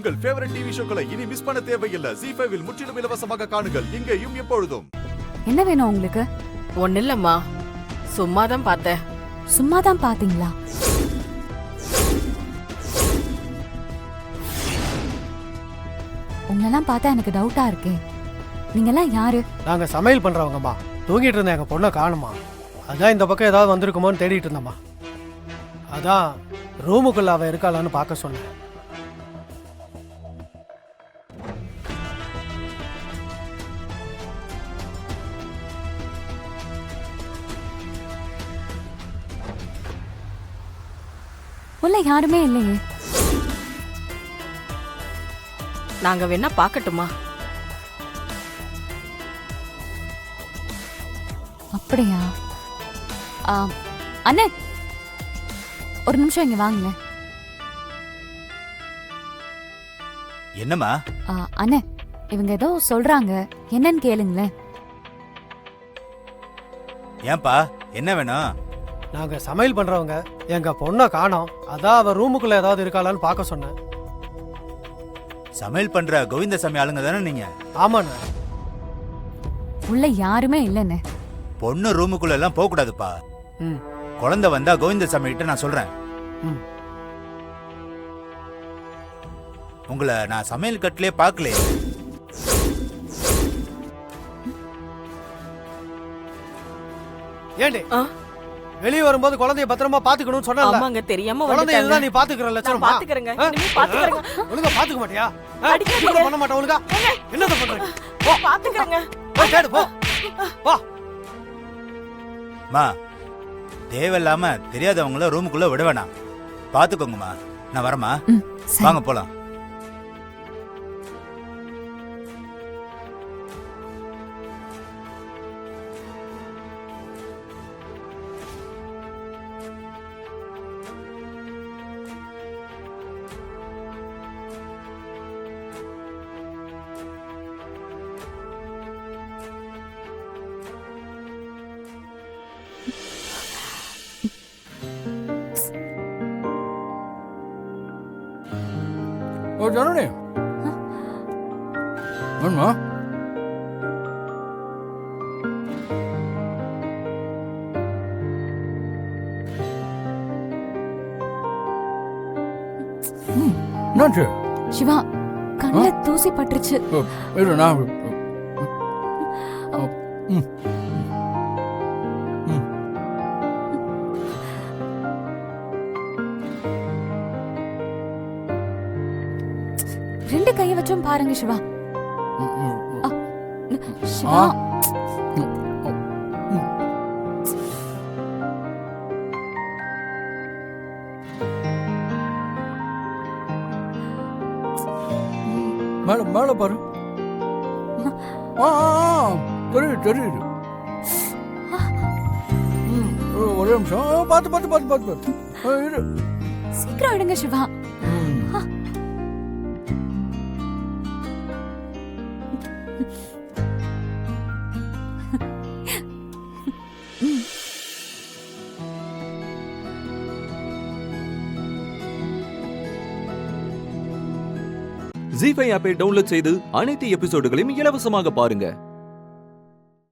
உங்கள் favourite TV ஷோக்களை இனி miss பண்ண தேவையில்லை. ZEE5 இல் முற்றிலும் இலவசமாக காணுங்கள். இங்கேயும் எப்பொழுதும். என்ன வேணும் உங்களுக்கு? ஒண்ணு இல்லம்மா, சும்மாதான் பார்த்தேன். சும்மாதான் பாத்தீங்களா? உங்களெல்லாம் பார்த்தா எனக்கு டவுட்டா இருக்கே. நீங்கெல்லாம் யாரு? நாங்க சமையல் பண்றவங்கம்மா. தூங்கிட்டு இருந்த எங்க பொண்ணை காணுமா, அதான் இந்த பக்கம் ஏதாவது வந்திருக்குமோன்னு தேடிட்டு இருந்தம்மா. அதான் ரூமுக்குள்ள அவ இருக்காளான்னு பார்க்க சொன்னேன். உள்ள யாருமே இல்லையே. நாங்க வேணா பாக்கட்டுமா? அப்படியா? அண்ணே, ஒரு நிமிஷம் இங்க வாங்க. என்னம்மா? அண்ணே, இவங்க ஏதோ சொல்றாங்க, என்னன்னு கேளுங்களேன். ஏன்பா, என்ன வேணும்? நாங்க சமையல் பண்றவங்க, எங்க பொண்ணை காணோம், அதான் அவ ரூமுக்குள்ள ஏதாவது இருக்காளான்னு பார்க்க சொன்னேன். சமையல் பண்ற கோவிந்தசாமி ஆளுங்க தானே நீங்க? ஆமாண்ணே. உள்ள யாருமே இல்லைண்ணே. பொண்ணு ரூமுக்குள்ள எல்லாம் போக கூடாதுப்பா. குழந்தை வந்தா கோவிந்தசாமி கிட்ட நான் சொல்றேன். உங்களை நான் சமையல் கட்டிலே பார்க்கலையே. ஏண்டி வெளியே வரும்போது குழந்தைய பத்திரமா பாத்துக்கணும்னு சொன்னா? ஆமாங்க, தெரியாம குழந்தைய தான் நீ பாத்துக்கிற லட்சணமா? பாத்துக்கறேங்க, இனிமே பாத்துக்கறேங்க. ஒழுங்கா பாத்துக்க மாட்டியா? அடிக்காதீங்க. பண்ண மாட்டே ஒழுங்கா? என்னத பண்றீங்க? பாத்துக்கறேங்க. போய் கேடு போ. வா. மா, தேவையில்லாம தெரியாதவங்கள ரூமுக்குள்ள விட வேணாம். பாத்துக்கோங்கம்மா. நான் வரமா? வாங்க போலாம். ஓ ஜனனி, வேணுமா? என்னாச்சு? சிவா, கண்ணுல தூசி பட்டுருச்சு. இரு, நான் ரெண்டு கையை வச்சும் பாருங்க சிவா. சிவா, மேல மேல பாரு. தெரியுது தெரியுது. ஒரே நிமிஷம், பார்த்து பார்த்து பார்த்து பார்த்து பார்த்து இரு. சீக்கிரம் எடுங்க சிவா. ZEE5 ஆப்பை டவுன்லோட் செய்து அனைத்து எபிசோடுகளையும் இலவசமாக பாருங்க.